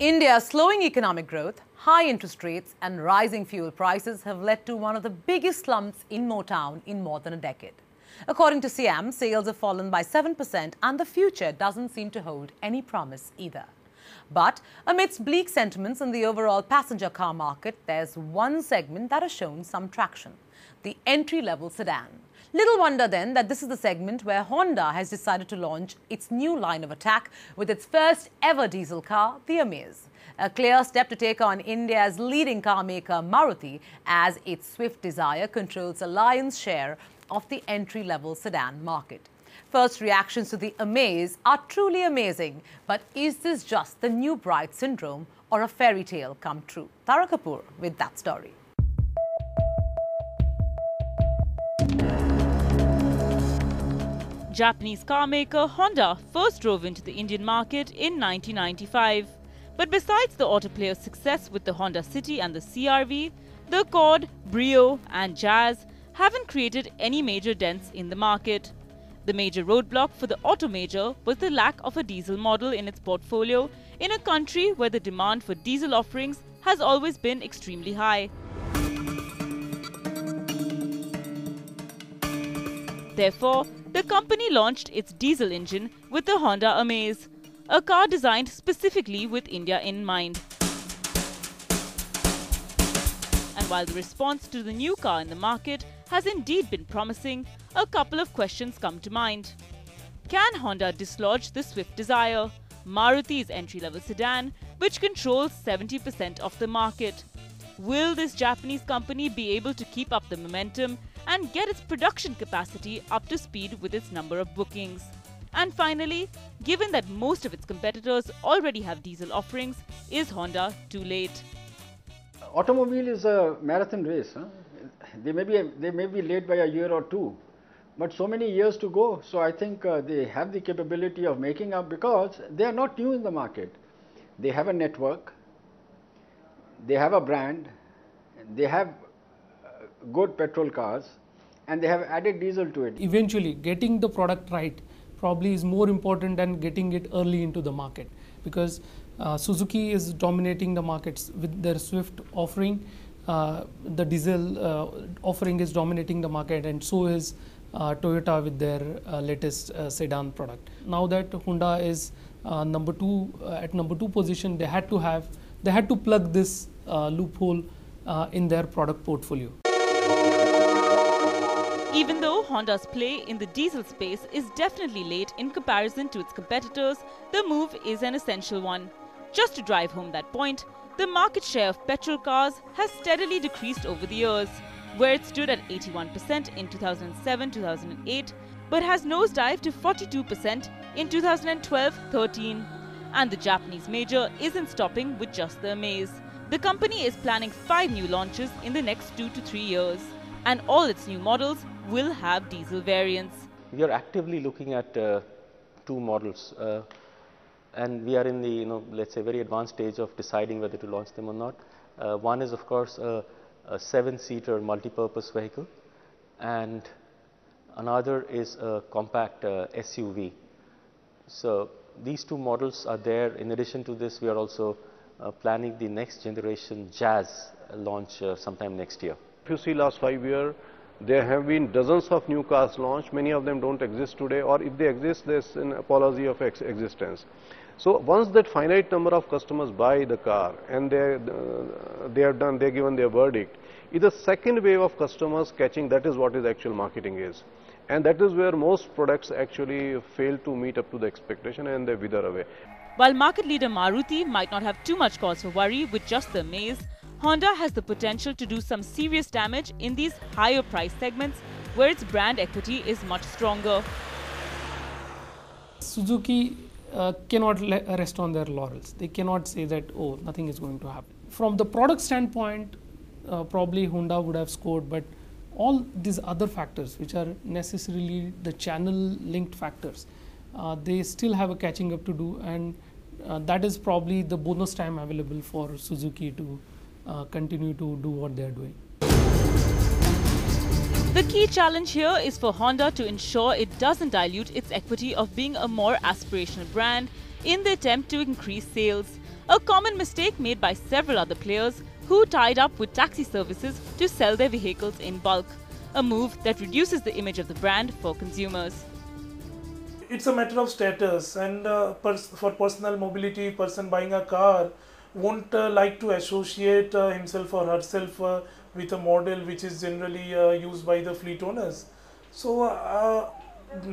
India's slowing economic growth, high interest rates and rising fuel prices have led to one of the biggest slumps in Motown in more than a decade. According to SIAM, sales have fallen by 7% and the future doesn't seem to hold any promise either. But amidst bleak sentiments in the overall passenger car market, there's one segment that has shown some traction: the entry-level sedan. Little wonder then that this is the segment where Honda has decided to launch its new line of attack with its first ever diesel car, the Amaze. A clear step to take on India's leading car maker Maruti, as its Swift Dzire controls a lion's share of the entry-level sedan market. First reactions to the Amaze are truly amazing, but is this just the new bride syndrome or a fairy tale come true? Tara Kapoor with that story. Japanese car maker Honda first drove into the Indian market in 1995. But besides the auto player's success with the Honda City and the CR-V, the Accord, Brio and Jazz haven't created any major dents in the market. The major roadblock for the auto major was the lack of a diesel model in its portfolio in a country where the demand for diesel offerings has always been extremely high. Therefore, the company launched its diesel engine with the Honda Amaze, a car designed specifically with India in mind. And while the response to the new car in the market has indeed been promising, a couple of questions come to mind. Can Honda dislodge the Swift Dzire, Maruti's entry-level sedan, which controls 70% of the market? Will this Japanese company be able to keep up the momentum and get its production capacity up to speed with its number of bookings? And finally, given that most of its competitors already have diesel offerings, is Honda too late? Automobile is a marathon race. They may be late by a year or two, but so many years to go. So I think they have the capability of making up, because they are not new in the market. They have a network, they have a brand, they have good petrol cars, and they have added diesel to it. Eventually, getting the product right probably is more important than getting it early into the market, because Suzuki is dominating the markets with their Swift offering. The diesel offering is dominating the market, and so is Toyota with their latest sedan product. Now that Honda is at number two position, they had to plug this loophole in their product portfolio. Even though Honda's play in the diesel space is definitely late in comparison to its competitors, the move is an essential one. Just to drive home that point, the market share of petrol cars has steadily decreased over the years, where it stood at 81% in 2007-2008, but has nosedived to 42% in 2012-13. And the Japanese major isn't stopping with just the Amaze. The company is planning 5 new launches in the next 2 to 3 years, and all its new models will have diesel variants. We are actively looking at 2 models, and we are in the let's say very advanced stage of deciding whether to launch them or not. One is of course a 7-seater multi-purpose vehicle, and another is a compact SUV. So these 2 models are there. In addition to this, we are also planning the next generation Jazz launch sometime next year. If you see last 5 years, there have been dozens of new cars launched. Many of them don't exist today, or if they exist, there's an apology of existence. So once that finite number of customers buy the car and they're given their verdict, is the second wave of customers catching. That is what is actual marketing is. And that is where most products actually fail to meet up to the expectation and they wither away. While market leader Maruti might not have too much cause for worry with just the Amaze, Honda has the potential to do some serious damage in these higher price segments where its brand equity is much stronger. Suzuki cannot rest on their laurels. They cannot say that, oh, nothing is going to happen. From the product standpoint, probably Honda would have scored, but all these other factors, which are necessarily the channel linked factors, they still have a catching up to do, and that is probably the bonus time available for Suzuki to continue to do what they are doing. The key challenge here is for Honda to ensure it doesn't dilute its equity of being a more aspirational brand in the attempt to increase sales. a common mistake made by several other players who tied up with taxi services to sell their vehicles in bulk, a move that reduces the image of the brand for consumers. It's a matter of status, and for personal mobility, person buying a car won't like to associate himself or herself with a model which is generally used by the fleet owners. So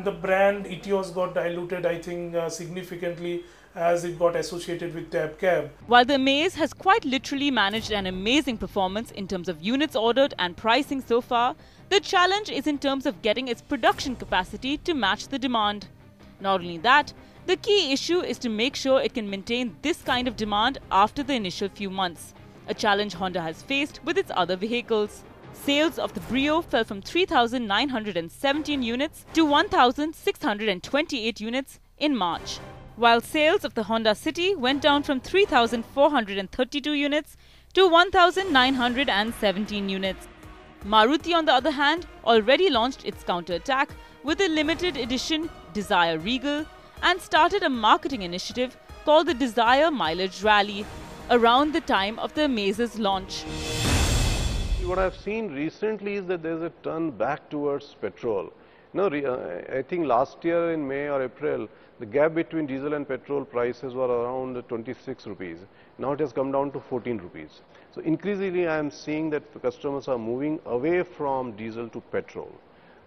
the brand ethos got diluted, I think, significantly as it got associated with cab. While the Amaze has quite literally managed an amazing performance in terms of units ordered and pricing so far, the challenge is in terms of getting its production capacity to match the demand. Not only that, the key issue is to make sure it can maintain this kind of demand after the initial few months, a challenge Honda has faced with its other vehicles. Sales of the Brio fell from 3,917 units to 1,628 units in March, while sales of the Honda City went down from 3,432 units to 1,917 units. Maruti, on the other hand, already launched its counterattack with a limited edition Desire Regal and started a marketing initiative called the Desire Mileage Rally around the time of the Amaze's launch. What I've seen recently is that there's a turn back towards petrol. I think last year in May or April, the gap between diesel and petrol prices were around 26 rupees. Now it has come down to 14 rupees. So increasingly I am seeing that the customers are moving away from diesel to petrol.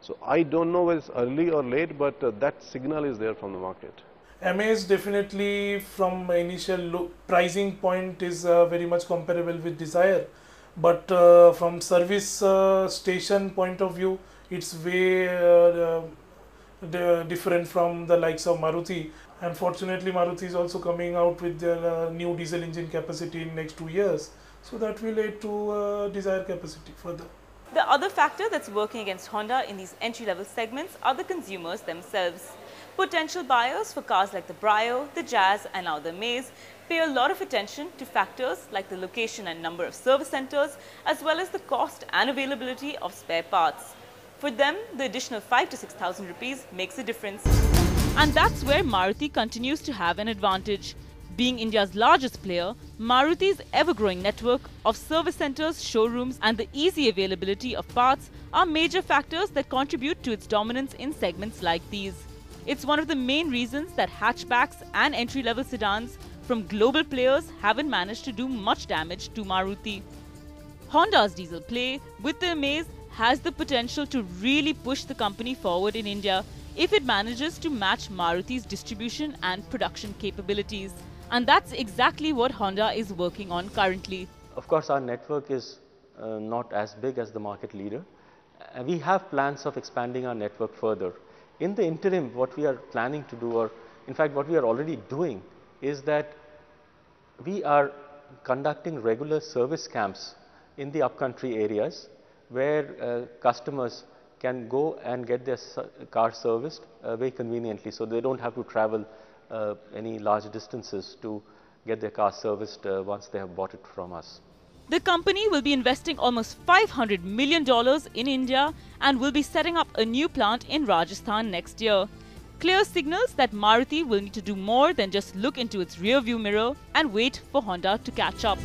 So I don't know whether it's early or late, but that signal is there from the market. Amaze definitely from initial pricing point is very much comparable with Desire, but from service station point of view, it's way different from the likes of Maruti. Unfortunately, Maruti is also coming out with their new diesel engine capacity in next 2 years, so that will lead to Desire capacity further. The other factor that's working against Honda in these entry-level segments are the consumers themselves. Potential buyers for cars like the Brio, the Jazz and now the Amaze pay a lot of attention to factors like the location and number of service centers, as well as the cost and availability of spare parts. For them, the additional 5,000 to 6,000 rupees makes a difference. And that's where Maruti continues to have an advantage. Being India's largest player, Maruti's ever-growing network of service centers, showrooms and the easy availability of parts are major factors that contribute to its dominance in segments like these. It's one of the main reasons that hatchbacks and entry-level sedans from global players haven't managed to do much damage to Maruti. Honda's diesel play with the Amaze has the potential to really push the company forward in India if it manages to match Maruti's distribution and production capabilities. And that's exactly what Honda is working on currently. Of course, our network is not as big as the market leader. We have plans of expanding our network further. In the interim, what we are planning to do, or in fact what we are already doing, is that we are conducting regular service camps in the upcountry areas where customers can go and get their car serviced very conveniently, so they don't have to travel any large distances to get their car serviced once they have bought it from us. The company will be investing almost $500 million in India and will be setting up a new plant in Rajasthan next year. Clear signals that Maruti will need to do more than just look into its rear view mirror and wait for Honda to catch up.